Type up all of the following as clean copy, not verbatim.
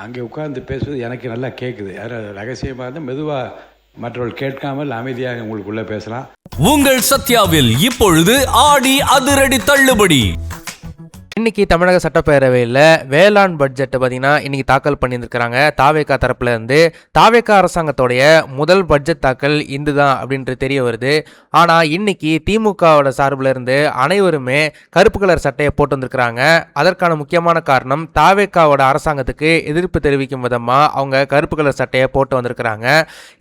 அங்கே உட்கார்ந்து பேசுவது எனக்கு நல்லா கேட்குது. யாரும் ரகசியமாக இருந்தால் மெதுவாக மற்றவர்கள் கேட்காமல் அமைதியாக உங்களுக்குள்ளே பேசலாம். உங்கள் சத்யாவில் இப்பொழுது ஆடி அதிரடி தள்ளுபடி. இன்னைக்கு தமிழக சட்டப்பேரவையில் வேளாண் பட்ஜெட்டை பார்த்தீங்கன்னா இன்னைக்கு தாக்கல் பண்ணியிருக்கிறாங்க. தாவேகா தரப்புல இருந்து தாவேகா அரசாங்கத்தோடைய முதல் பட்ஜெட் தாக்கல் இந்து தான் அப்படின்றது தெரிய வருது. ஆனால் இன்னைக்கு திமுகவோட சார்பில் இருந்து அனைவருமே கருப்பு கலர் சட்டையை போட்டு வந்திருக்கிறாங்க. அதற்கான முக்கியமான காரணம் தாவேகாவோட அரசாங்கத்துக்கு எதிர்ப்பு தெரிவிக்கும் விதமாக அவங்க கருப்பு கலர் சட்டையை போட்டு வந்திருக்கிறாங்க.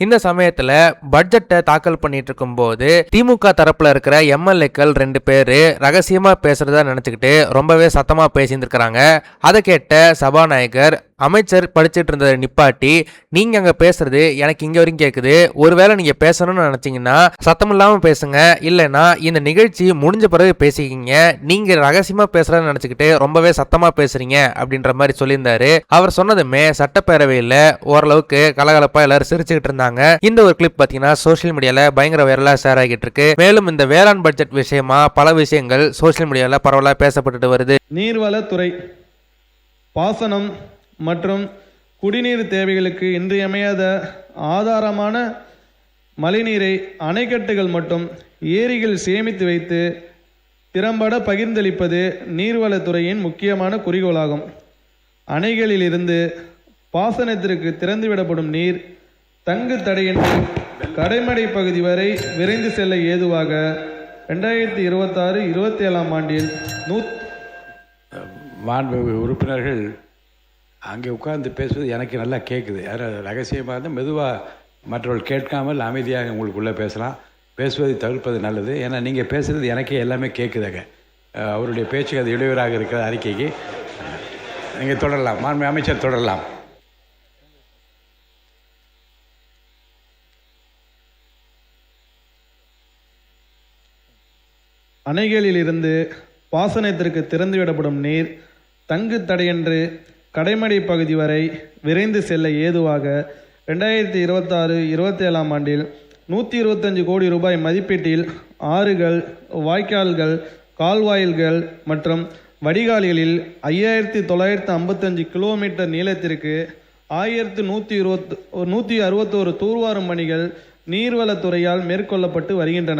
இந்த சமயத்தில் பட்ஜெட்டை தாக்கல் பண்ணிட்டு இருக்கும் போது திமுக தரப்புல இருக்கிற எம்எல்ஏக்கள் 2 பேர் ரகசியமாக பேசுறதா நினச்சிக்கிட்டு ரொம்பவே சத்தமா பேசியிருந்திருக்கிறாங்க. அதை கேட்ட சபாநாயகர் அமைச்சர் படிச்சுட்டு இருந்ததை நிப்பாட்டி, நீங்க அங்க பேசுறது எனக்கு இங்க வரைக்கும் கேட்குது, ஒருவேளை நீங்க பேசணும்னு நினைச்சீங்கன்னா சத்தம் இல்லாம பேசுங்க, இல்லைன்னா இந்த நிகழ்ச்சி முடிஞ்ச பிறகு பேசிக்கிங்க, நீங்க ரகசியமா பேசுறதுன்னு நினைச்சுக்கிட்டு ரொம்பவே சத்தமா பேசுறீங்க அப்படின்ற மாதிரி சொல்லியிருந்தாரு. அவர் சொன்னதுமே சட்டப்பேரவையில் ஓரளவுக்கு கலகலப்பா எல்லாரும் சிரிச்சுக்கிட்டு இருந்தாங்க. இந்த ஒரு கிளிப் பாத்தீங்கன்னா சோசியல் மீடியால பயங்கர வைரலா ஷேர் ஆகிட்டு இருக்கு. மேலும் இந்த வேளாண் பட்ஜெட் விஷயமா பல விஷயங்கள் சோசியல் மீடியால பரவலா பேசப்பட்டு வருது. நீர்வளத்துறை பாசனம் மற்றும் குடிநீர் தேவைகளுக்கு இன்றியமையாத ஆதாரமான மழைநீரை அணைக்கட்டுகள் மற்றும் ஏரிகள் சேமித்து வைத்து திறம்பட பகிர்ந்தளிப்பது நீர்வளத்துறையின் முக்கியமான குறிக்கோளாகும். அணைகளிலிருந்து பாசனத்திற்கு திறந்துவிடப்படும் நீர் தங்கு தடையின்றி கடைமடை பகுதி வரை விரைந்து செல்ல ஏதுவாக 2026-27 ஆண்டில் மாண்புமிகு உறுப்பினர்கள் அங்கே உட்கார்ந்து பேசுவது எனக்கு நல்லா கேட்குது. யாரும் ரகசியமாக இருந்தால் மெதுவாக மற்றவர்கள் கேட்காமல் அமைதியாக உங்களுக்குள்ளே பேசலாம். பேசுவதை தவிர்ப்பது நல்லது. ஏன்னா நீங்கள் பேசுகிறது எனக்கே எல்லாமே கேட்குதுங்க. அவருடைய பேச்சுக்கு அது இடையூறாக இருக்கிற அறிக்கைக்கு நீங்கள் தொடரலாம். மாண்புமிகு அமைச்சர் தொடரலாம். அணைகளிலிருந்து பாசனத்திற்கு திறந்துவிடப்படும் நீர் தங்கு தடையின்றி கடைமடை பகுதி வரை விரைந்து செல்ல ஏதுவாக 2026-27 ஆண்டில் 125 கோடி ரூபாய் மதிப்பீட்டில் ஆறுகள், வாய்க்கால்கள், கால்வாயில்கள் மற்றும் வடிகால்களில் 5955 கிலோமீட்டர் நீளத்திற்கு 1161 தூர்வாரும் பணிகள் நீர்வளத்துறையால் மேற்கொள்ளப்பட்டு வருகின்றன.